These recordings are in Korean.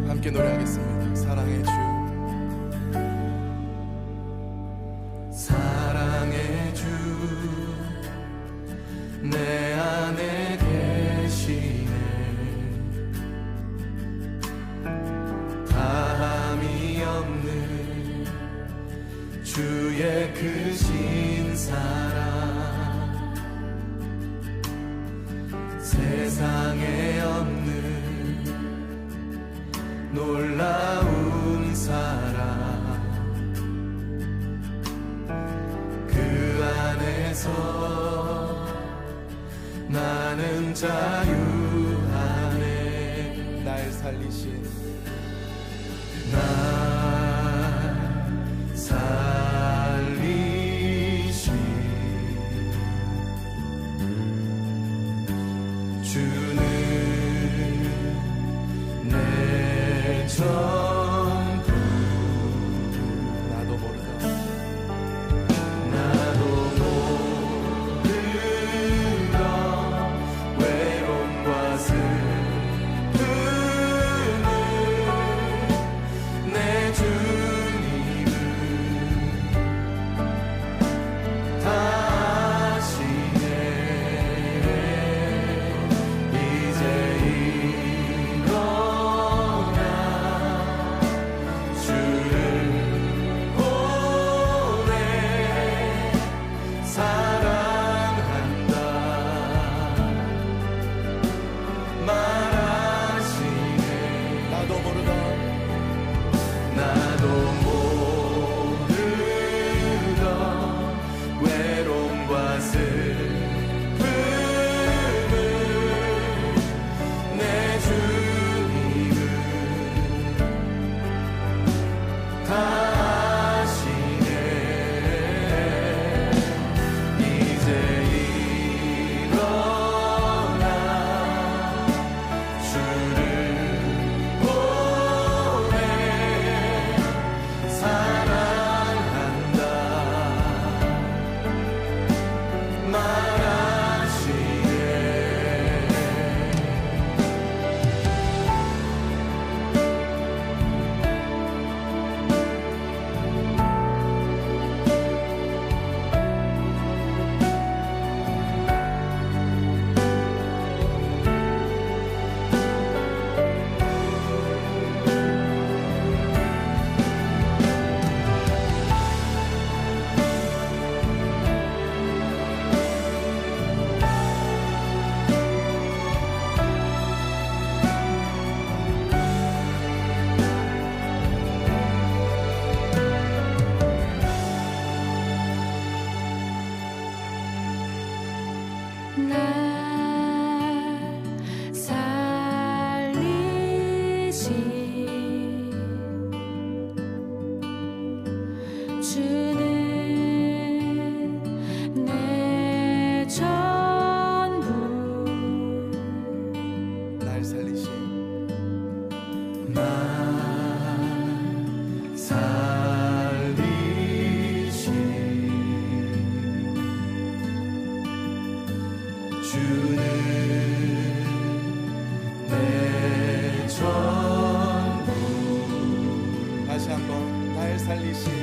함께 노래하겠습니다. 사랑의 주, 사랑의 주, 내 안에 계시네. 다함이 없는 주의 크신 사랑, 세상에 없는 놀라운 사랑, 그 안에서 나는 자유하네. 날 살리신, 날 살리신 주는 내 전부. 나도 모르다, 나도 모르던 외로움과 슬픔을 내 주님은 다 아시네. 이제 주는 내 전부. 다시 한번 날 살리신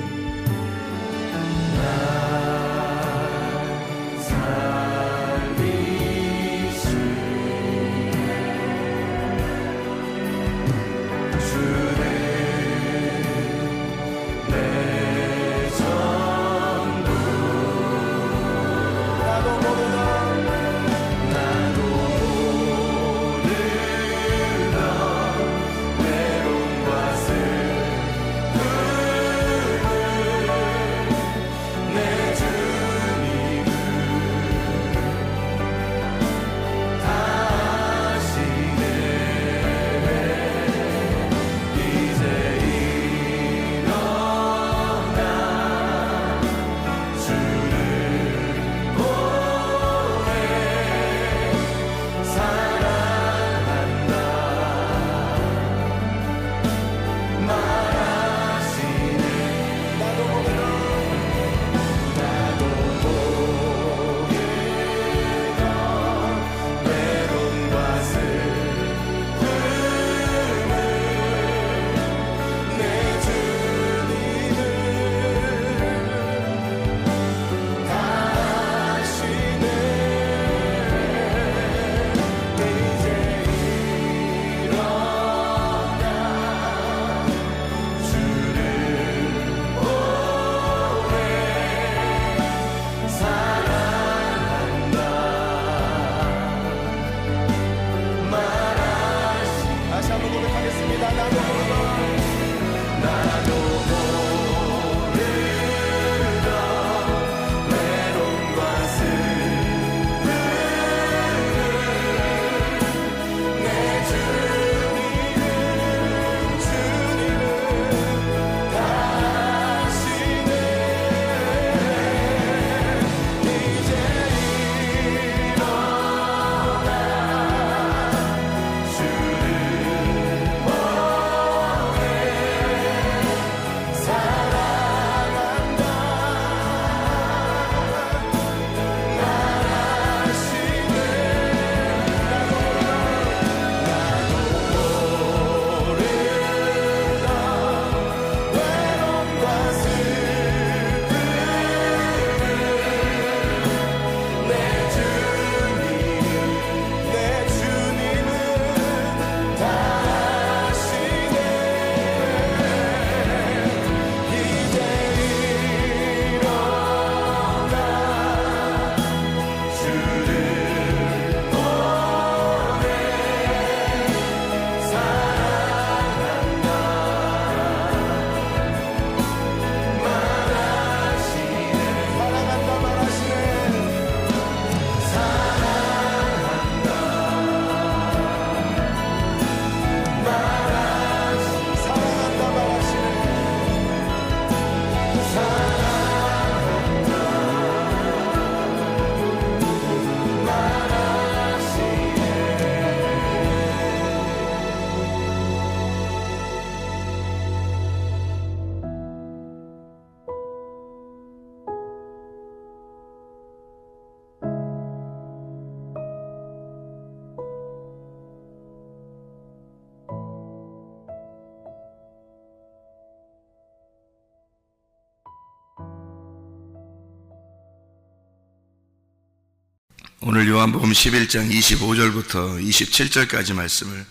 오늘 요한복음 11장 25절부터 27절까지 말씀을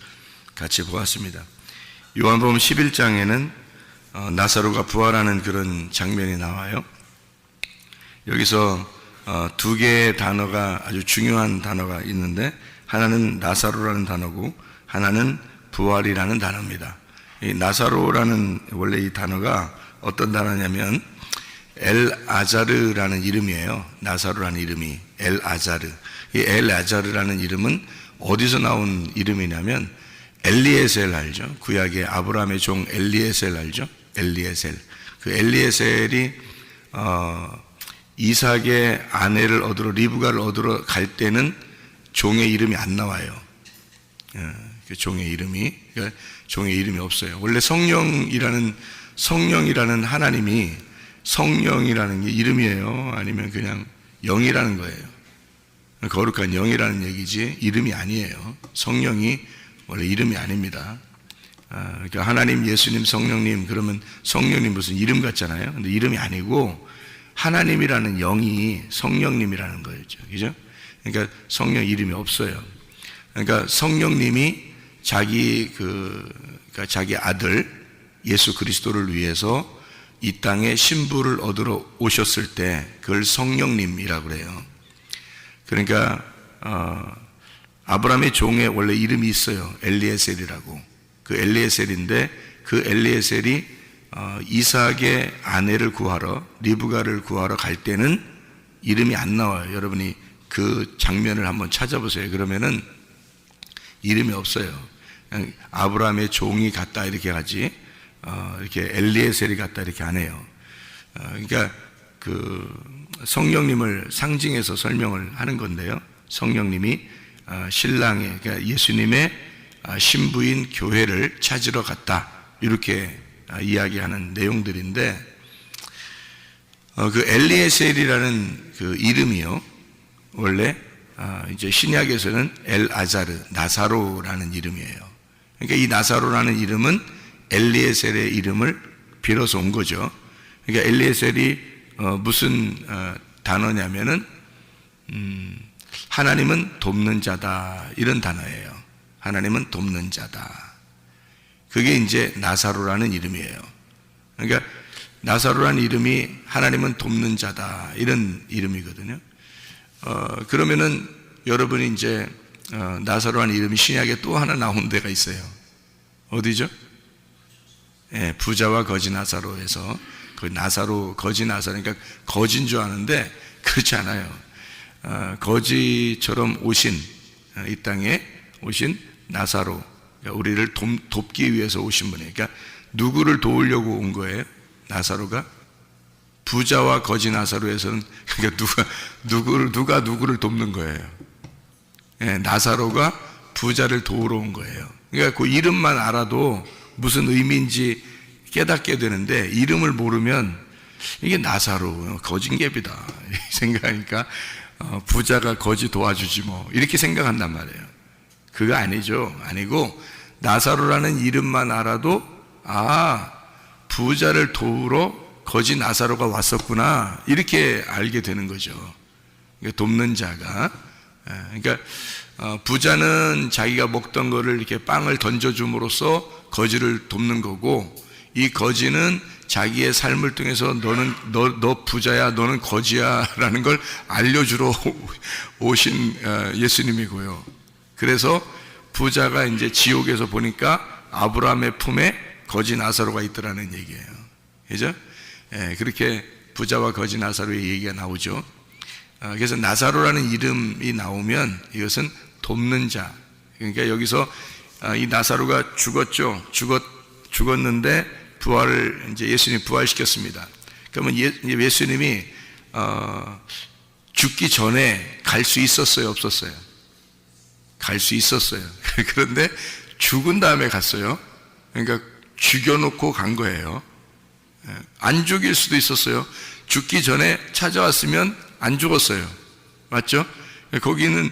같이 보았습니다. 요한복음 11장에는 나사로가 부활하는 그런 장면이 나와요. 여기서 두 개의 단어가 아주 중요한 단어가 있는데, 하나는 나사로라는 단어고 하나는 부활이라는 단어입니다. 이 나사로라는 원래 이 단어가 어떤 단어냐면 엘아자르라는 이름이에요. 나사로라는 이름이 엘아자르. 이 엘아자르라는 이름은 어디서 나온 이름이냐면 엘리에셀 알죠? 구약의 아브라함의 종 엘리에셀 알죠? 엘리에셀. 그 엘리에셀이 이삭의 아내를 얻으러, 리브가를 얻으러 갈 때는 종의 이름이 안 나와요. 그 종의 이름이 없어요. 원래 성령이라는 하나님이 성령이라는 게 이름이에요? 아니면 그냥 영이라는 거예요? 거룩한 영이라는 얘기지 이름이 아니에요. 성령이 원래 이름이 아닙니다. 그러니까 하나님, 예수님, 성령님 그러면 성령님 무슨 이름 같잖아요. 근데 이름이 아니고 하나님이라는 영이 성령님이라는 거였죠. 그죠? 그러니까 성령 이름이 없어요. 그러니까 성령님이 그러니까 자기 아들 예수 그리스도를 위해서 이 땅에 신부를 얻으러 오셨을 때 그걸 성령님이라고 그래요. 그러니까 아브라함의 종에 원래 이름이 있어요. 엘리에셀이라고. 그 엘리에셀인데 그 엘리에셀이 이삭의 아내를 구하러, 리브가를 구하러 갈 때는 이름이 안 나와요. 여러분이 그 장면을 한번 찾아보세요. 그러면은 이름이 없어요. 그냥 아브라함의 종이 갔다 이렇게 하지, 이렇게 엘리에셀이 갔다 이렇게 안 해요. 그러니까 그 성령님을 상징해서 설명을 하는 건데요. 성령님이 신랑의, 그러니까 예수님의 신부인 교회를 찾으러 갔다, 이렇게 이야기하는 내용들인데, 그 엘리에셀이라는 그 이름이요, 원래 이제 신약에서는 엘아자르, 나사로라는 이름이에요. 그러니까 이 나사로라는 이름은 엘리에셀의 이름을 빌어서 온 거죠. 그러니까 엘리에셀이 무슨 단어냐면은 하나님은 돕는 자다, 이런 단어예요. 하나님은 돕는 자다. 그게 이제 나사로라는 이름이에요. 그러니까 나사로라는 이름이 하나님은 돕는 자다, 이런 이름이거든요. 그러면은 여러분이 이제 나사로라는 이름이 신약에 또 하나 나온 데가 있어요. 어디죠? 예, 부자와 거지 나사로에서 그 나사로, 거지 나사로, 그러니까 거지인 줄 아는데 그렇지 않아요. 거지처럼 오신, 이 땅에 오신 나사로, 그러니까 우리를 돕기 위해서 오신 분이에요. 그러니까 누구를 도우려고 온 거예요? 나사로가? 부자와 거지 나사로에서는 그러니까 누가 누구를 돕는 거예요? 예, 나사로가 부자를 도우러 온 거예요. 그러니까 그 이름만 알아도 무슨 의미인지 깨닫게 되는데, 이름을 모르면 이게 나사로, 거진개비다 이렇게 생각하니까 부자가 거지 도와주지 뭐, 이렇게 생각한단 말이에요. 그거 아니죠. 아니고 나사로라는 이름만 알아도 부자를 도우러 거지 나사로가 왔었구나, 이렇게 알게 되는 거죠. 그러니까 돕는 자가, 그러니까 부자는 자기가 먹던 거를 이렇게 빵을 던져줌으로써 거지를 돕는 거고, 이 거지는 자기의 삶을 통해서 너 부자야, 너는 거지야 라는 걸 알려주러 오신 예수님이고요. 그래서 부자가 이제 지옥에서 보니까 아브라함의 품에 거지 나사로가 있더라는 얘기예요. 그죠? 예, 그렇게 부자와 거지 나사로의 얘기가 나오죠. 그래서 나사로라는 이름이 나오면 이것은 돕는 자. 그러니까 여기서 이 나사로가 죽었는데 이제 예수님이 부활시켰습니다. 그러면 예수님이 죽기 전에 갈 수 있었어요, 없었어요? 갈 수 있었어요. 그런데 죽은 다음에 갔어요. 그러니까 죽여놓고 간 거예요. 안 죽일 수도 있었어요. 죽기 전에 찾아왔으면 안 죽었어요. 맞죠? 거기는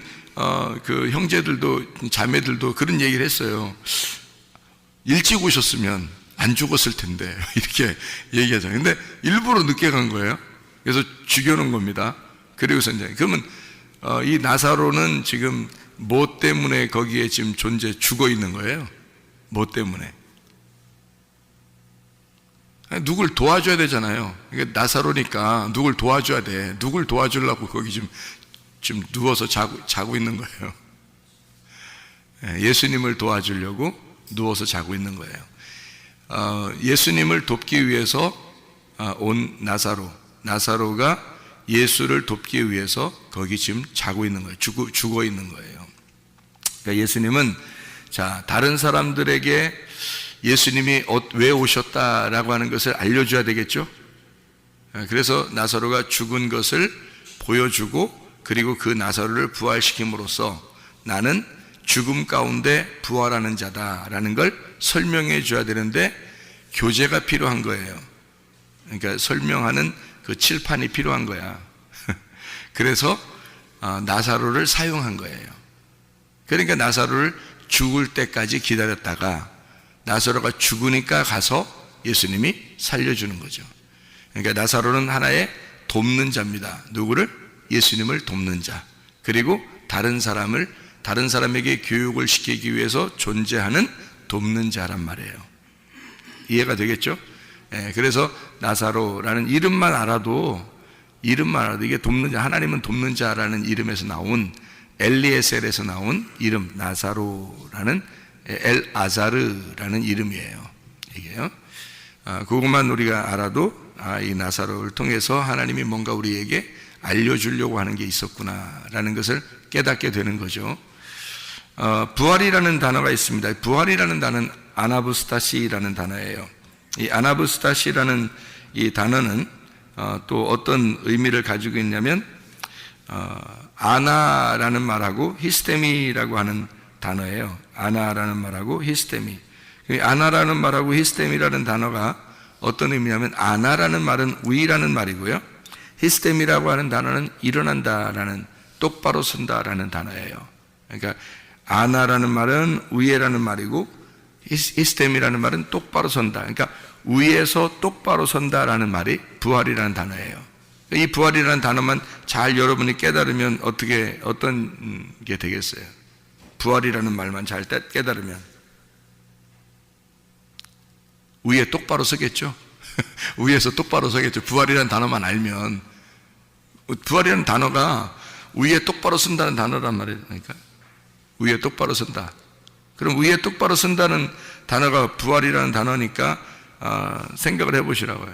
그 형제들도 자매들도 그런 얘기를 했어요. 일찍 오셨으면 안 죽었을 텐데 이렇게 얘기하잖아요. 근데 일부러 늦게 간 거예요. 그래서 죽여놓은 겁니다. 그리고서 이제 그러면 이 나사로는 지금 뭐 때문에 거기에 지금 죽어 있는 거예요? 뭐 때문에? 누굴 도와줘야 되잖아요. 그러니까 나사로니까 누굴 도와줘야 돼. 누굴 도와주려고 거기 지금 누워서 자고 있는 거예요. 예수님을 도와주려고 누워서 자고 있는 거예요. 예수님을 돕기 위해서 온 나사로가 예수를 돕기 위해서 거기 지금 자고 있는 거예요. 죽어 있는 거예요. 그러니까 예수님은 다른 사람들에게 예수님이 왜 오셨다라고 하는 것을 알려줘야 되겠죠. 그래서 나사로가 죽은 것을 보여주고, 그리고 그 나사로를 부활시킴으로써 나는 죽음 가운데 부활하는 자다라는 걸 설명해 줘야 되는데 교재가 필요한 거예요. 그러니까 설명하는 그 칠판이 필요한 거야. 그래서 나사로를 사용한 거예요. 그러니까 나사로를 죽을 때까지 기다렸다가 나사로가 죽으니까 가서 예수님이 살려주는 거죠. 그러니까 나사로는 하나의 돕는 자입니다. 누구를? 예수님을 돕는 자. 그리고 다른 사람에게 교육을 시키기 위해서 존재하는 돕는 자란 말이에요. 이해가 되겠죠? 그래서 나사로라는 이름만 알아도 이게 돕는 자, 하나님은 돕는 자라는 이름에서 나온 엘리에셀에서 나온 이름 나사로라는 엘아자르라는 이름이에요. 이게요. 그것만 우리가 알아도 이 나사로를 통해서 하나님이 뭔가 우리에게 알려주려고 하는 게 있었구나라는 것을 깨닫게 되는 거죠. 부활이라는 단어가 있습니다. 부활이라는 단어는 아나부스타시라는 단어예요. 이 아나부스타시라는 이 단어는 또 어떤 의미를 가지고 있냐면 아나라는 말하고 히스테미라고 하는 단어예요. 아나라는 말하고 히스테미. 아나라는 말하고 히스테미라는 단어가 어떤 의미냐면 아나라는 말은 위라는 말이고요. 히스테미라고 하는 단어는 일어난다라는 똑바로 선다라는 단어예요. 그러니까 아나라는 말은 위에라는 말이고 히스테미라는 말은 똑바로 선다. 그러니까 위에서 똑바로 선다라는 말이 부활이라는 단어예요. 이 부활이라는 단어만 잘 여러분이 깨달으면 어떤 게 되겠어요? 부활이라는 말만 잘 깨달으면 위에 똑바로 서겠죠? 위에서 똑바로 서겠죠. 부활이라는 단어만 알면. 부활이라는 단어가 위에 똑바로 선다는 단어란 말이니까. 위에 똑바로 선다. 그럼 위에 똑바로 선다는 단어가 부활이라는 단어니까 생각을 해보시라고요.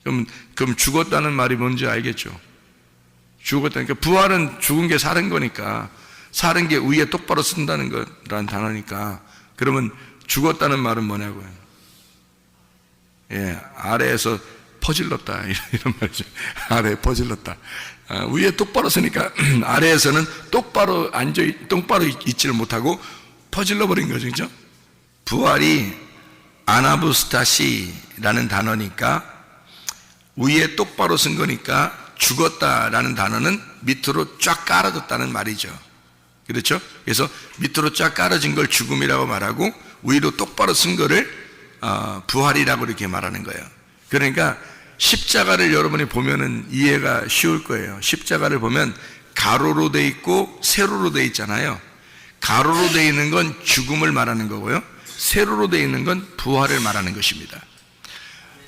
그럼 죽었다는 말이 뭔지 알겠죠? 죽었다니까 부활은 죽은 게 사는 거니까 사는 게 위에 똑바로 쓴다는 거라는 단어니까 그러면 죽었다는 말은 뭐냐고요? 아래에서 퍼질렀다 이런 말이죠. 아래에 퍼질렀다. 위에 똑바로 서니까 아래에서는 똑바로 있지를 못하고 퍼질러 버린 거죠, 그죠? 부활이 아나부스타시라는 단어니까 위에 똑바로 쓴 거니까 죽었다라는 단어는 밑으로 쫙 깔아졌다는 말이죠. 그렇죠? 그래서 밑으로 쫙 깔아진 걸 죽음이라고 말하고 위로 똑바로 쓴 거를 부활이라고 이렇게 말하는 거예요. 그러니까 십자가를 여러분이 보면은 이해가 쉬울 거예요. 십자가를 보면 가로로 돼 있고 세로로 돼 있잖아요. 가로로 돼 있는 건 죽음을 말하는 거고요. 세로로 돼 있는 건 부활을 말하는 것입니다.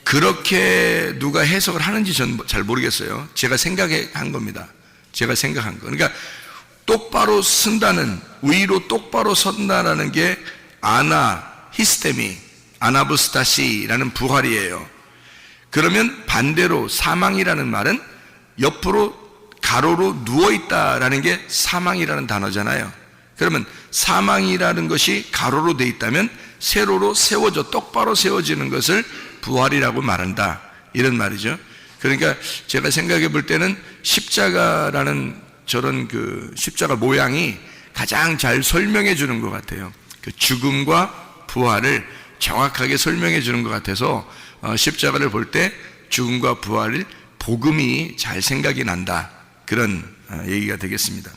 그렇게 누가 해석을 하는지 전 잘 모르겠어요. 제가 생각한 겁니다. 제가 생각한 거. 그러니까 똑바로 쓴다는, 위로 똑바로 선다라는 게 히스테미, 아나부스타시라는 부활이에요. 그러면 반대로 사망이라는 말은 옆으로 가로로 누워있다라는 게 사망이라는 단어잖아요. 그러면 사망이라는 것이 가로로 돼 있다면 세로로 똑바로 세워지는 것을 부활이라고 말한다. 이런 말이죠. 그러니까 제가 생각해 볼 때는 십자가라는 저런 십자가 모양이 가장 잘 설명해 주는 것 같아요. 그 죽음과 부활을 정확하게 설명해 주는 것 같아서 십자가를 볼 때 죽음과 부활을 복음이 잘 생각이 난다. 그런 얘기가 되겠습니다.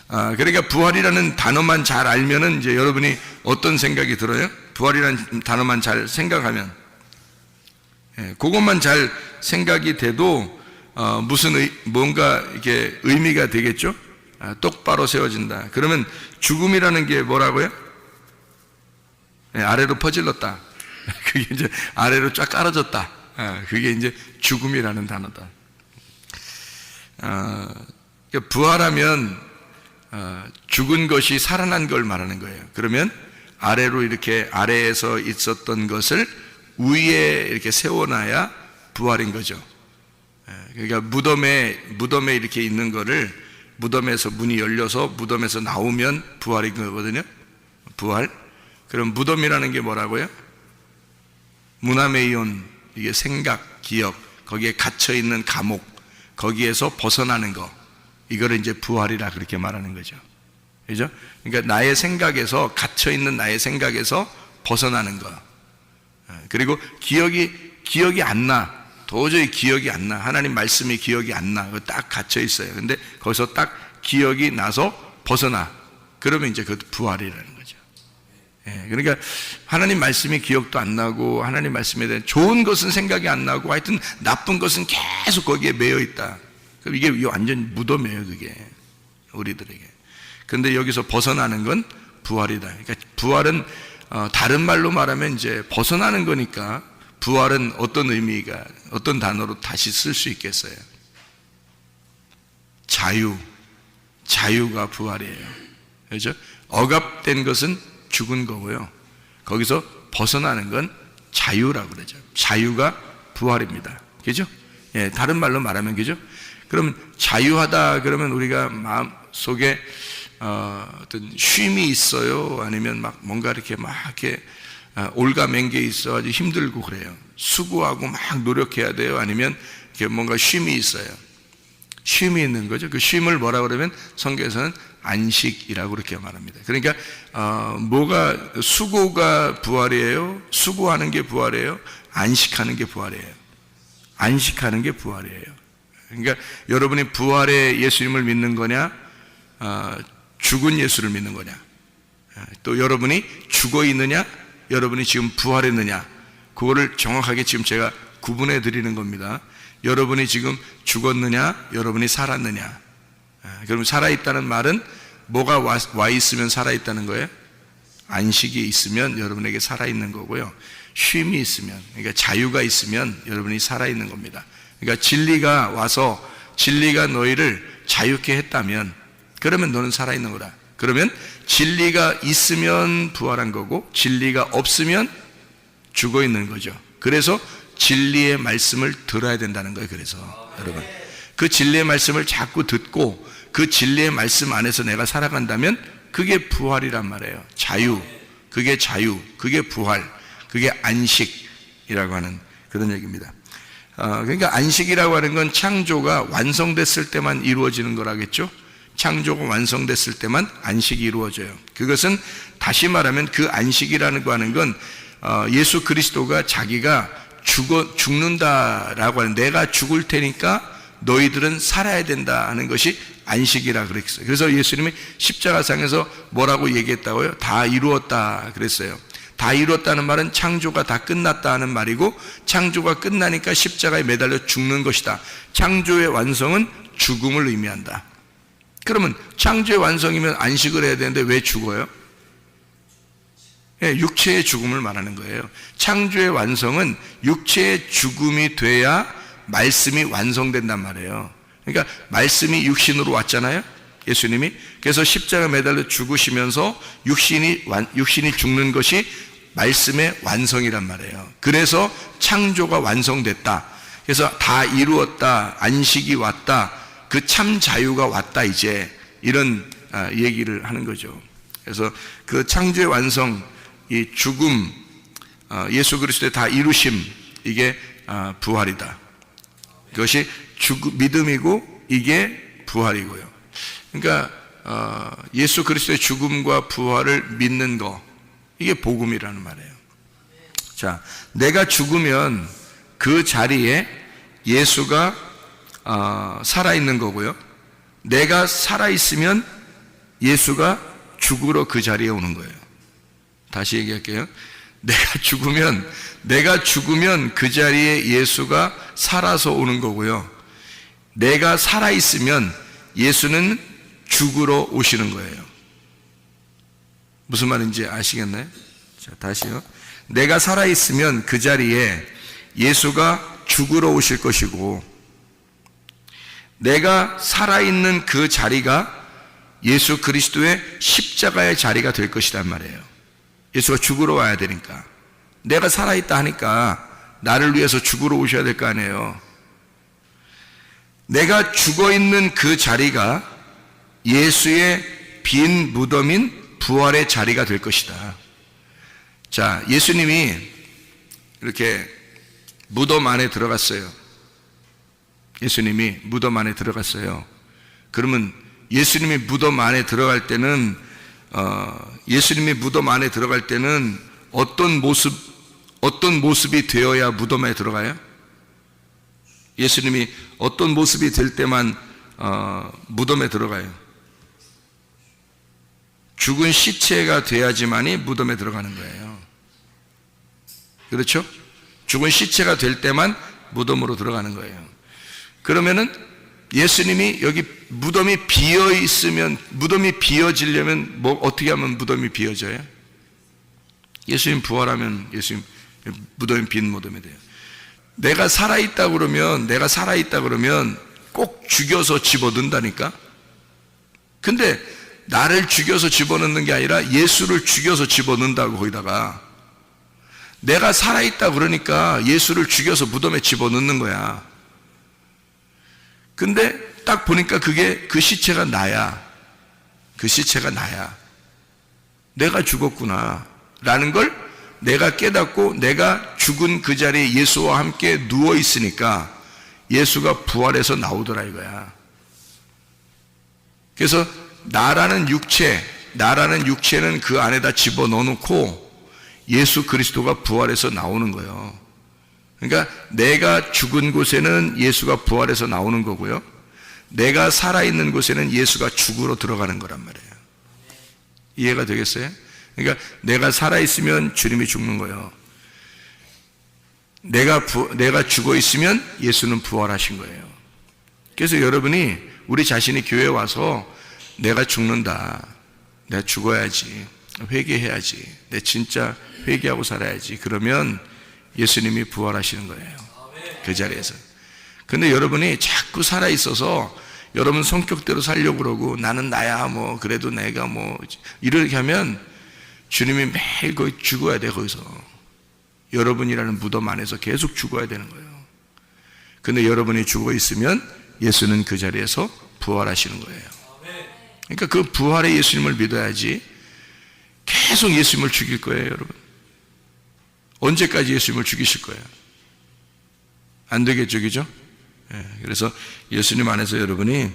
그러니까 부활이라는 단어만 잘 알면은 이제 여러분이 어떤 생각이 들어요? 부활이라는 단어만 잘 생각하면 그것만 잘 생각이 돼도 뭔가 이게 의미가 되겠죠? 똑바로 세워진다. 그러면 죽음이라는 게 뭐라고요? 아래로 퍼질렀다. 그게 이제 아래로 쫙 깔아졌다. 그게 이제 죽음이라는 단어다. 부활하면 죽은 것이 살아난 걸 말하는 거예요. 그러면 아래로 이렇게 아래에서 있었던 것을 위에 이렇게 세워놔야 부활인 거죠. 그러니까 무덤에 이렇게 있는 거를 무덤에서 문이 열려서 무덤에서 나오면 부활인 거거든요. 부활. 그럼 무덤이라는 게 뭐라고요? 무나메이온, 이게 생각, 기억, 거기에 갇혀 있는 감옥, 거기에서 벗어나는 거, 이거를 이제 부활이라 그렇게 말하는 거죠. 그죠? 그러니까 나의 생각에서, 갇혀 있는 나의 생각에서 벗어나는 거. 그리고 기억이 안 나. 도저히 기억이 안 나. 하나님 말씀이 기억이 안 나. 딱 갇혀 있어요. 근데 거기서 딱 기억이 나서 벗어나. 그러면 이제 그것도 부활이라는 거죠. 예, 그러니까 하나님 말씀이 기억도 안 나고 하나님 말씀에 대한 좋은 것은 생각이 안 나고 하여튼 나쁜 것은 계속 거기에 매여 있다. 그럼 이게 완전 무덤이에요, 그게 우리들에게. 근데 여기서 벗어나는 건 부활이다. 그러니까 부활은 다른 말로 말하면 이제 벗어나는 거니까 부활은 어떤 의미가 어떤 단어로 다시 쓸 수 있겠어요? 자유가 부활이에요. 그렇죠? 억압된 것은 죽은 거고요. 거기서 벗어나는 건 자유라고 그러죠. 자유가 부활입니다. 그죠? 예, 다른 말로 말하면 그죠? 그러면 자유하다 그러면 우리가 마음 속에 어떤 쉼이 있어요? 아니면 막 뭔가 이렇게 막 이렇게 올가맨 게 있어 아주 힘들고 그래요. 수고하고 막 노력해야 돼요? 아니면 이렇게 뭔가 쉼이 있어요? 쉼이 있는 거죠. 그 쉼을 뭐라 그러면 성경에서는 안식이라고 그렇게 말합니다. 그러니까 뭐가 수고가 부활이에요? 수고하는 게 부활이에요? 안식하는 게 부활이에요? 안식하는 게 부활이에요. 그러니까 여러분이 부활의 예수님을 믿는 거냐, 죽은 예수를 믿는 거냐, 또 여러분이 죽어 있느냐, 여러분이 지금 부활했느냐, 그거를 정확하게 지금 제가 구분해 드리는 겁니다. 여러분이 지금 죽었느냐, 여러분이 살았느냐. 그럼 살아있다는 말은 뭐가 와 있으면 살아있다는 거예요? 안식이 있으면 여러분에게 살아있는 거고요. 쉼이 있으면, 그러니까 자유가 있으면 여러분이 살아있는 겁니다. 그러니까 진리가 와서 진리가 너희를 자유케 했다면 그러면 너는 살아있는 거다. 그러면 진리가 있으면 부활한 거고 진리가 없으면 죽어 있는 거죠. 그래서 진리의 말씀을 들어야 된다는 거예요. 그래서 여러분 그 진리의 말씀을 자꾸 듣고 그 진리의 말씀 안에서 내가 살아간다면 그게 부활이란 말이에요. 자유, 그게 부활, 그게 안식이라고 하는 그런 얘기입니다. 그러니까 안식이라고 하는 건 창조가 완성됐을 때만 이루어지는 거라겠죠. 창조가 완성됐을 때만 안식이 이루어져요. 그것은 다시 말하면 그 안식이라는 거 하는 건 예수 그리스도가 자기가 죽는다라고 하는, 내가 죽을 테니까 너희들은 살아야 된다 하는 것이 안식이라 그랬어요. 그래서 예수님이 십자가상에서 뭐라고 얘기했다고요? 다 이루었다 그랬어요. 다 이루었다는 말은 창조가 다 끝났다 하는 말이고, 창조가 끝나니까 십자가에 매달려 죽는 것이다. 창조의 완성은 죽음을 의미한다. 그러면 창조의 완성이면 안식을 해야 되는데 왜 죽어요? 예, 육체의 죽음을 말하는 거예요. 창조의 완성은 육체의 죽음이 돼야 말씀이 완성된단 말이에요. 그러니까 말씀이 육신으로 왔잖아요, 예수님이. 그래서 십자가 매달려 죽으시면서 육신이 죽는 것이 말씀의 완성이란 말이에요. 그래서 창조가 완성됐다. 그래서 다 이루었다. 안식이 왔다. 그 참 자유가 왔다. 이제 이런 얘기를 하는 거죠. 그래서 그 창조의 완성, 이 죽음, 예수 그리스도의 다 이루심, 이게 부활이다. 그것이 믿음이고 이게 부활이고요. 그러니까 예수 그리스도의 죽음과 부활을 믿는 거, 이게 복음이라는 말이에요. 자, 내가 죽으면 그 자리에 예수가 살아있는 거고요. 내가 살아있으면 예수가 죽으러 그 자리에 오는 거예요. 다시 얘기할게요. 내가 죽으면 그 자리에 예수가 살아서 오는 거고요. 내가 살아있으면 예수는 죽으러 오시는 거예요. 무슨 말인지 아시겠나요? 자, 다시요. 내가 살아있으면 그 자리에 예수가 죽으러 오실 것이고, 내가 살아있는 그 자리가 예수 그리스도의 십자가의 자리가 될 것이란 말이에요. 예수가 죽으러 와야 되니까. 내가 살아있다 하니까 나를 위해서 죽으러 오셔야 될 거 아니에요. 내가 죽어있는 그 자리가 예수의 빈 무덤인 부활의 자리가 될 것이다. 자, 예수님이 이렇게 무덤 안에 들어갔어요. 예수님이 무덤 안에 들어갔어요. 그러면 예수님이 무덤 안에 들어갈 때는 어떤 모습이 되어야 무덤에 들어가요? 예수님이 어떤 모습이 될 때만 무덤에 들어가요? 죽은 시체가 돼야지만이 무덤에 들어가는 거예요. 그렇죠? 죽은 시체가 될 때만 무덤으로 들어가는 거예요. 그러면은 예수님이 여기 무덤이 비어 있으면, 무덤이 비어지려면 어떻게 하면 무덤이 비어져요? 예수님 부활하면 예수님 무덤이 빈 무덤이 돼요. 내가 살아있다 그러면 꼭 죽여서 집어넣는다니까. 근데 나를 죽여서 집어넣는 게 아니라 예수를 죽여서 집어넣는다고. 거기다가 내가 살아있다 그러니까 예수를 죽여서 무덤에 집어넣는 거야. 근데 딱 보니까 그 시체가 나야. 그 시체가 나야. 내가 죽었구나 라는 걸 내가 깨닫고, 내가 죽은 그 자리에 예수와 함께 누워 있으니까 예수가 부활해서 나오더라 이거야. 그래서 나라는 육체는 그 안에다 집어넣어 놓고 예수 그리스도가 부활해서 나오는 거예요. 그러니까 내가 죽은 곳에는 예수가 부활해서 나오는 거고요, 내가 살아있는 곳에는 예수가 죽으러 들어가는 거란 말이에요. 이해가 되겠어요? 그러니까 내가 살아있으면 주님이 죽는 거예요. 내가 죽어 있으면 예수는 부활하신 거예요. 그래서 여러분이, 우리 자신이 교회에 와서 내가 죽는다, 내가 죽어야지, 회개해야지, 내 진짜 회개하고 살아야지, 그러면 예수님이 부활하시는 거예요. 그 자리에서. 근데 여러분이 자꾸 살아있어서 여러분 성격대로 살려고 그러고, 나는 나야, 그래도 내가 이렇게 하면 주님이 매일 거기 죽어야 돼. 거기서 여러분이라는 무덤 안에서 계속 죽어야 되는 거예요. 근데 여러분이 죽어 있으면 예수는 그 자리에서 부활하시는 거예요. 그러니까 그 부활의 예수님을 믿어야지 계속 예수님을 죽일 거예요. 여러분, 언제까지 예수님을 죽이실 거예요? 안 되겠죠, 그죠? 그래서 예수님 안에서 여러분이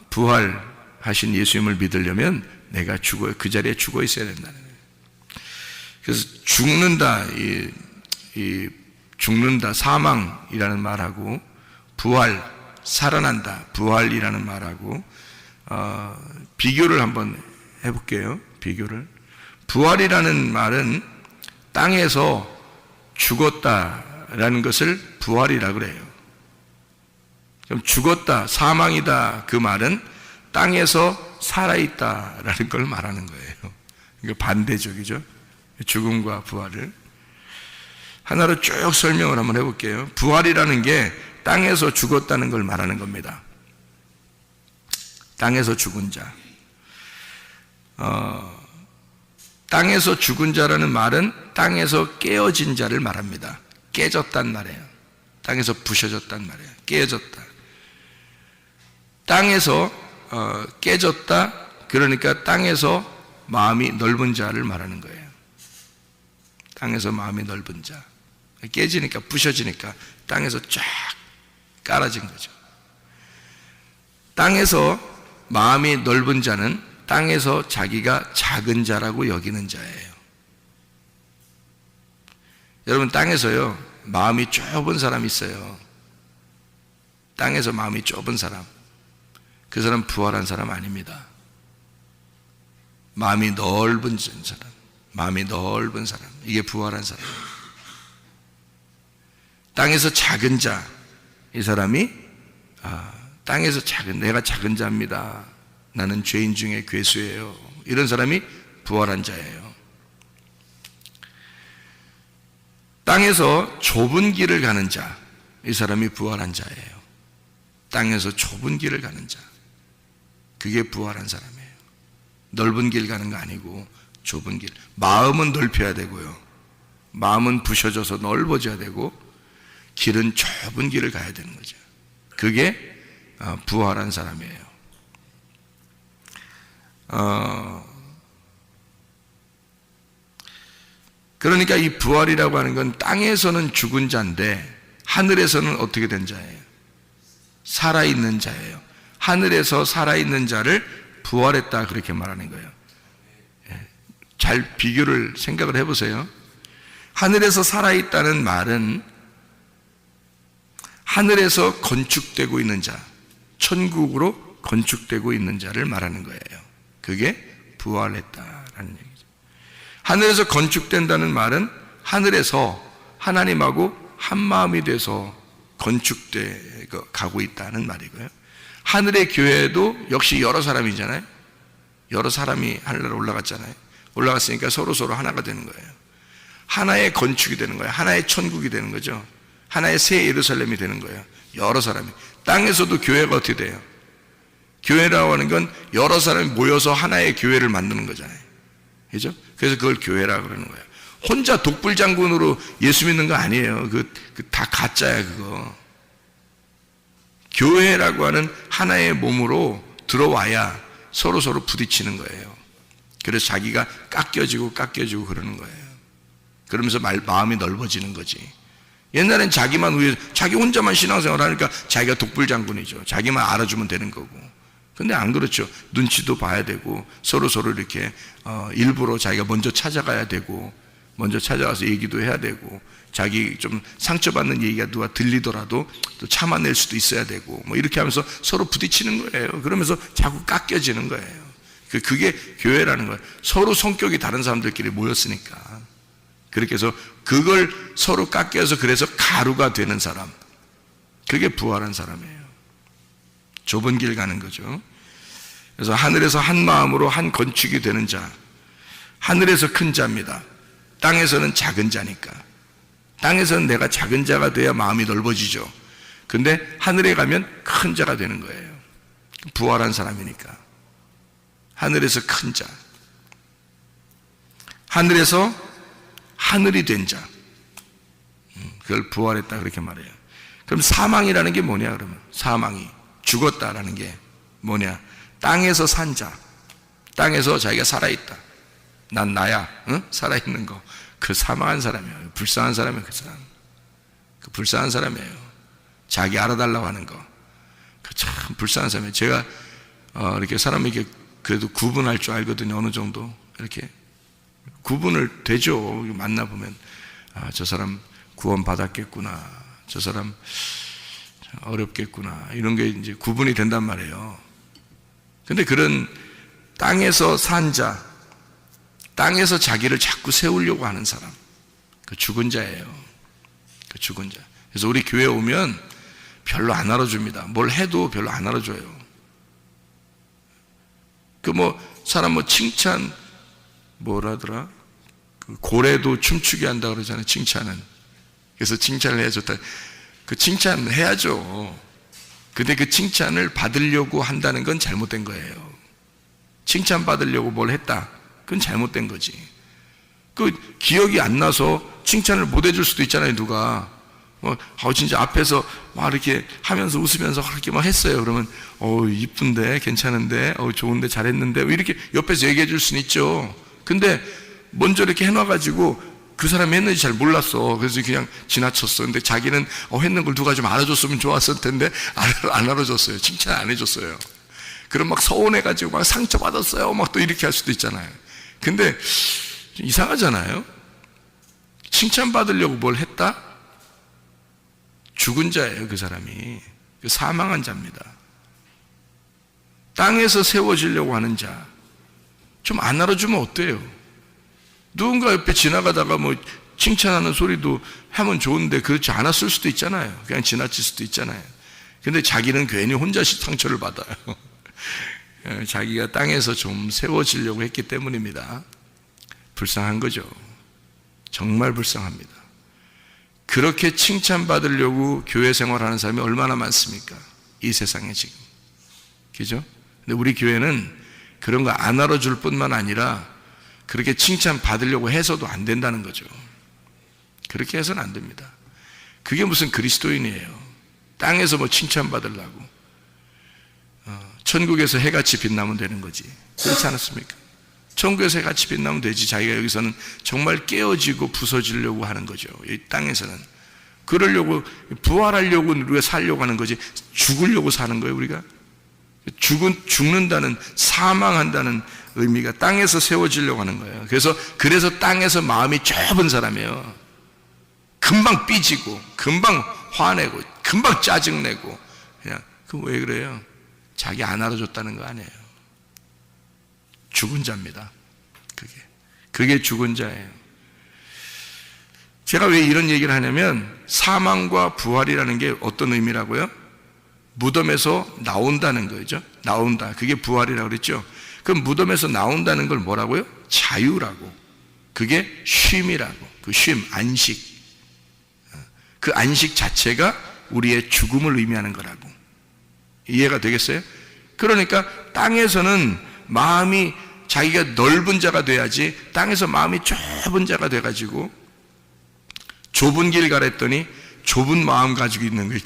부활하신 예수님을 믿으려면 내가 그 자리에 죽어 있어야 된다는 거예요. 그래서 죽는다, 사망이라는 말하고, 부활, 살아난다, 부활이라는 말하고 비교를 한번 해볼게요. 비교를. 부활이라는 말은 땅에서 죽었다라는 것을 부활이라 그래요. 그럼 죽었다, 사망이다, 그 말은 땅에서 살아있다라는 걸 말하는 거예요. 이거 반대적이죠. 죽음과 부활을 하나로 쭉 설명을 한번 해볼게요. 부활이라는 게 땅에서 죽었다는 걸 말하는 겁니다. 땅에서 죽은 자. 땅에서 죽은 자라는 말은 땅에서 깨어진 자를 말합니다. 깨졌단 말이에요. 땅에서 부셔졌단 말이에요. 깨어졌다. 땅에서 깨졌다, 그러니까 땅에서 마음이 넓은 자를 말하는 거예요. 땅에서 마음이 넓은 자. 깨지니까, 부셔지니까 땅에서 쫙 깔아진 거죠. 땅에서 마음이 넓은 자는 땅에서 자기가 작은 자라고 여기는 자예요. 여러분, 땅에서요, 마음이 좁은 사람 있어요. 땅에서 마음이 좁은 사람, 그 사람 부활한 사람 아닙니다. 마음이 넓은 사람, 마음이 넓은 사람, 이게 부활한 사람이에요. 땅에서 작은 자, 이 사람이 땅에서 내가 작은 자입니다, 나는 죄인 중에 괴수예요, 이런 사람이 부활한 자예요. 땅에서 좁은 길을 가는 자, 이 사람이 부활한 자예요. 땅에서 좁은 길을 가는 자, 그게 부활한 사람이에요. 넓은 길 가는 거 아니고 좁은 길. 마음은 넓혀야 되고요, 마음은 부셔져서 넓어져야 되고, 길은 좁은 길을 가야 되는 거죠. 그게 부활한 사람이에요. 그러니까 이 부활이라고 하는 건 땅에서는 죽은 자인데 하늘에서는 어떻게 된 자예요? 살아있는 자예요. 하늘에서 살아있는 자를 부활했다, 그렇게 말하는 거예요. 잘 비교를 생각을 해보세요. 하늘에서 살아있다는 말은 하늘에서 건축되고 있는 자, 천국으로 건축되고 있는 자를 말하는 거예요. 그게 부활했다라는 얘기죠. 하늘에서 건축된다는 말은 하늘에서 하나님하고 한 마음이 돼서 건축돼 가고 있다는 말이고요. 하늘의 교회도 역시 여러 사람이잖아요. 여러 사람이 하늘로 올라갔잖아요. 올라갔으니까 서로 하나가 되는 거예요. 하나의 건축이 되는 거예요. 하나의 천국이 되는 거죠. 하나의 새 예루살렘이 되는 거예요. 여러 사람이. 땅에서도 교회가 어떻게 돼요? 교회라고 하는 건 여러 사람이 모여서 하나의 교회를 만드는 거잖아요. 그죠? 그래서 그걸 교회라고 그러는 거예요. 혼자 독불장군으로 예수 믿는 거 아니에요. 그 다 가짜야, 그거. 교회라고 하는 하나의 몸으로 들어와야 서로 부딪히는 거예요. 그래서 자기가 깎여지고 그러는 거예요. 그러면서 마음이 넓어지는 거지. 옛날엔 자기만 위해, 자기 혼자만 신앙생활 하니까 자기가 독불장군이죠. 자기만 알아주면 되는 거고. 근데 안 그렇죠. 눈치도 봐야 되고, 서로 이렇게, 일부러 자기가 먼저 찾아가야 되고, 먼저 찾아가서 얘기도 해야 되고, 자기 좀 상처받는 얘기가 누가 들리더라도 또 참아낼 수도 있어야 되고, 뭐 이렇게 하면서 서로 부딪히는 거예요. 그러면서 자꾸 깎여지는 거예요. 그게 교회라는 거예요. 서로 성격이 다른 사람들끼리 모였으니까. 그렇게 해서 그걸 서로 깎여서 그래서 가루가 되는 사람. 그게 부활한 사람이에요. 좁은 길 가는 거죠. 그래서 하늘에서 한 마음으로 한 건축이 되는 자. 하늘에서 큰 자입니다. 땅에서는 작은 자니까. 땅에서는 내가 작은 자가 돼야 마음이 넓어지죠. 근데 하늘에 가면 큰 자가 되는 거예요. 부활한 사람이니까. 하늘에서 큰 자. 하늘에서 하늘이 된 자. 그걸 부활했다 그렇게 말해요. 그럼 사망이라는 게 뭐냐 그러면? 사망이 죽었다라는 게 뭐냐? 땅에서 산 자. 땅에서 자기가 살아있다. 난 나야. 응? 살아있는 거. 그 사망한 사람이에요. 불쌍한 사람이에요. 그 사람. 그 불쌍한 사람이에요. 자기 알아달라고 하는 거. 그 참 불쌍한 사람이에요. 제가 이렇게 사람에게 그래도 구분할 줄 알거든요. 어느 정도 이렇게 구분을 되죠. 만나보면 저 사람 구원 받았겠구나. 저 사람 어렵겠구나. 이런 게 이제 구분이 된단 말이에요. 근데 그런 땅에서 산 자, 땅에서 자기를 자꾸 세우려고 하는 사람, 그 죽은 자예요. 그 죽은 자. 그래서 우리 교회 오면 별로 안 알아줍니다. 뭘 해도 별로 안 알아줘요. 사람 칭찬, 뭐라더라? 그 고래도 춤추게 한다 그러잖아요. 칭찬은. 그래서 칭찬을 해야 좋다. 그 칭찬 해야죠. 근데 그 칭찬을 받으려고 한다는 건 잘못된 거예요. 칭찬 받으려고 뭘 했다. 그건 잘못된 거지. 그 기억이 안 나서 칭찬을 못 해줄 수도 있잖아요, 누가. 진짜 앞에서 막 이렇게 하면서 웃으면서 그렇게 막 했어요. 그러면, 이쁜데, 괜찮은데, 좋은데, 잘했는데, 이렇게 옆에서 얘기해 줄 수는 있죠. 근데 먼저 이렇게 해놔가지고 그 사람이 했는지 잘 몰랐어. 그래서 그냥 지나쳤어. 근데 자기는 했는 걸 누가 좀 알아줬으면 좋았을 텐데, 안 알아줬어요. 칭찬 안 해줬어요. 그럼 막 서운해가지고 막 상처받았어요. 막 또 이렇게 할 수도 있잖아요. 근데 이상하잖아요. 칭찬받으려고 뭘 했다? 죽은 자예요, 그 사람이. 사망한 자입니다. 땅에서 세워지려고 하는 자. 좀 안 알아주면 어때요? 누군가 옆에 지나가다가 칭찬하는 소리도 하면 좋은데 그렇지 않았을 수도 있잖아요. 그냥 지나칠 수도 있잖아요. 근데 자기는 괜히 혼자 상처를 받아요. 자기가 땅에서 좀 세워지려고 했기 때문입니다. 불쌍한 거죠. 정말 불쌍합니다. 그렇게 칭찬받으려고 교회 생활하는 사람이 얼마나 많습니까? 이 세상에 지금. 그죠? 근데 우리 교회는 그런 거 안 알아줄 뿐만 아니라 그렇게 칭찬받으려고 해서도 안 된다는 거죠. 그렇게 해서는 안 됩니다. 그게 무슨 그리스도인이에요. 땅에서 칭찬받으려고. 천국에서 해같이 빛나면 되는 거지. 그렇지 않았습니까? 천국에서 해같이 빛나면 되지. 자기가 여기서는 정말 깨어지고 부서지려고 하는 거죠. 이 땅에서는. 그러려고, 부활하려고 우리가 살려고 하는 거지. 죽으려고 사는 거예요, 우리가. 죽는다는, 사망한다는 의미가 땅에서 세워지려고 하는 거예요. 그래서 땅에서 마음이 좁은 사람이에요. 금방 삐지고, 금방 화내고, 금방 짜증내고 그냥 그 왜 그래요? 자기 안 알아줬다는 거 아니에요. 죽은 자입니다. 그게 죽은 자예요. 제가 왜 이런 얘기를 하냐면 사망과 부활이라는 게 어떤 의미라고요? 무덤에서 나온다는 거죠. 나온다. 그게 부활이라고 그랬죠. 그럼 무덤에서 나온다는 걸 뭐라고요? 자유라고. 그게 쉼이라고. 그 쉼, 안식. 그 안식 자체가 우리의 죽음을 의미하는 거라고. 이해가 되겠어요? 그러니까 땅에서는 마음이 자기가 넓은 자가 돼야지, 땅에서 마음이 좁은 자가 돼가지고 좁은 길 가랬더니 좁은 마음 가지고 있는 거예요.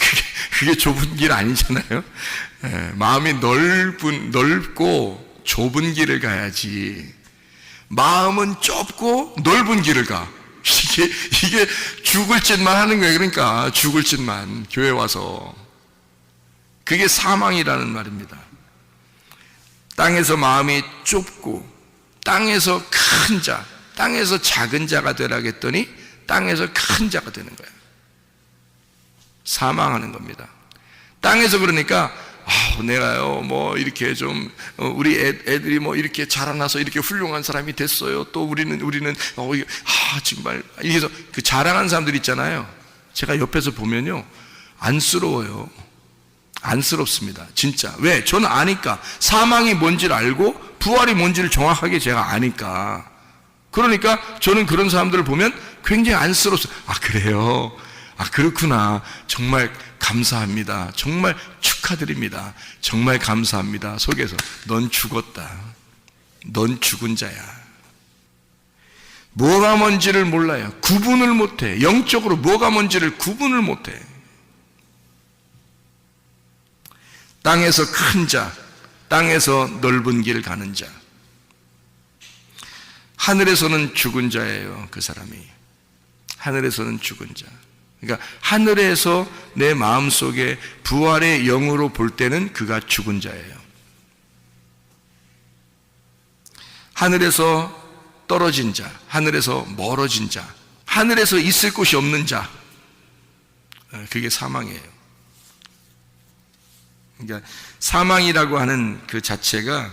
그게 좁은 길 아니잖아요. 마음이 넓고 좁은 길을 가야지. 마음은 좁고 넓은 길을 가. 이게 죽을 짓만 하는 거예요. 그러니까 죽을 짓만 교회 와서. 그게 사망이라는 말입니다. 땅에서 마음이 좁고 땅에서 큰 자, 땅에서 작은 자가 되라겠더니 땅에서 큰 자가 되는 거예요. 사망하는 겁니다. 땅에서 그러니까 내가요 뭐 이렇게 좀 우리 애들이 뭐 이렇게 자라나서 이렇게 훌륭한 사람이 됐어요. 또 우리는 정말 이래서 그 자랑하는 사람들 있잖아요. 제가 옆에서 보면요 안쓰러워요. 안쓰럽습니다. 진짜. 왜? 저는 아니까. 사망이 뭔지를 알고 부활이 뭔지를 정확하게 제가 아니까. 그러니까 저는 그런 사람들을 보면 굉장히 안쓰럽어요. 그래요? 그렇구나. 정말 감사합니다. 정말 축하드립니다. 정말 감사합니다. 속에서 넌 죽었다. 넌 죽은 자야. 뭐가 뭔지를 몰라요. 구분을 못해. 영적으로 뭐가 뭔지를 구분을 못해. 땅에서 큰 자, 땅에서 넓은 길 가는 자. 하늘에서는 죽은 자예요. 그 사람이. 하늘에서는 죽은 자. 그러니까 하늘에서 내 마음속에 부활의 영으로 볼 때는 그가 죽은 자예요. 하늘에서 떨어진 자, 하늘에서 멀어진 자, 하늘에서 있을 곳이 없는 자. 그게 사망이에요. 그러니까 사망이라고 하는 그 자체가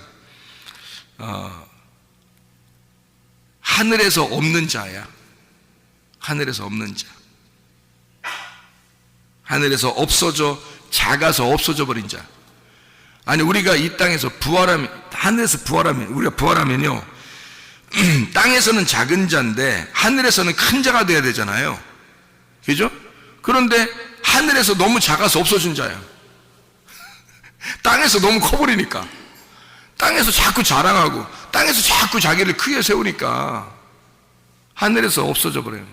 하늘에서 없는 자야. 하늘에서 없는 자. 하늘에서 없어져, 작아서 없어져 버린 자. 아니 우리가 이 땅에서 부활하면, 하늘에서 부활하면, 우리가 부활하면요 땅에서는 작은 자인데 하늘에서는 큰 자가 돼야 되잖아요. 그죠? 그런데 하늘에서 너무 작아서 없어진 자야. 땅에서 너무 커버리니까, 땅에서 자꾸 자랑하고 땅에서 자꾸 자기를 크게 세우니까 하늘에서 없어져 버려요.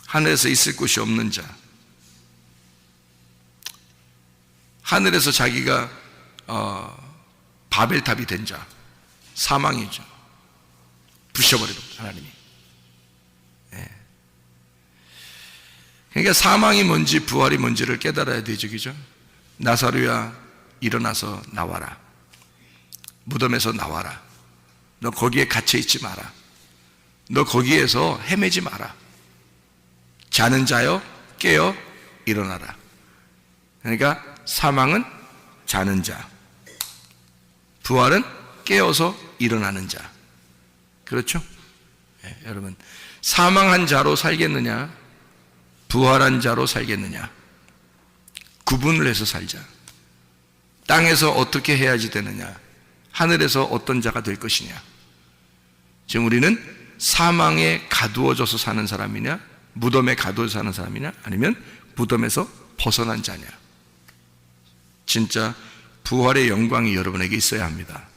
하늘에서 있을 곳이 없는 자, 하늘에서 자기가 바벨탑이 된 자, 사망이죠. 부셔버리는 하나님이. 그러니까 사망이 뭔지 부활이 뭔지를 깨달아야 되죠. 그죠? 나사로야 일어나서 나와라. 무덤에서 나와라. 너 거기에 갇혀 있지 마라. 너 거기에서 헤매지 마라. 자는 자여 깨어 일어나라. 그러니까 사망은 자는 자, 부활은 깨어서 일어나는 자. 그렇죠? 여러분, 사망한 자로 살겠느냐, 부활한 자로 살겠느냐, 구분을 해서 살자. 땅에서 어떻게 해야지 되느냐, 하늘에서 어떤 자가 될 것이냐. 지금 우리는 사망에 가두어져서 사는 사람이냐, 무덤에 가두어져 사는 사람이냐, 아니면 무덤에서 벗어난 자냐. 진짜 부활의 영광이 여러분에게 있어야 합니다.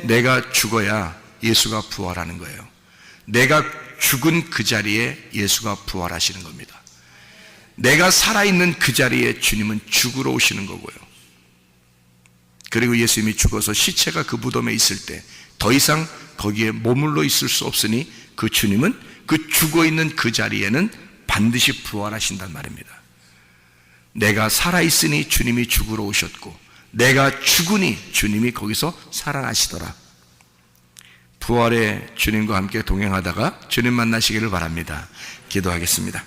내가 죽어야 예수가 부활하는 거예요. 내가 죽은 그 자리에 예수가 부활하시는 겁니다. 내가 살아있는 그 자리에 주님은 죽으러 오시는 거고요. 그리고 예수님이 죽어서 시체가 그 무덤에 있을 때 더 이상 거기에 머물러 있을 수 없으니 그 주님은 그 죽어있는 그 자리에는 반드시 부활하신단 말입니다. 내가 살아있으니 주님이 죽으러 오셨고, 내가 죽으니 주님이 거기서 살아나시더라. 부활의 주님과 함께 동행하다가 주님 만나시기를 바랍니다. 기도하겠습니다.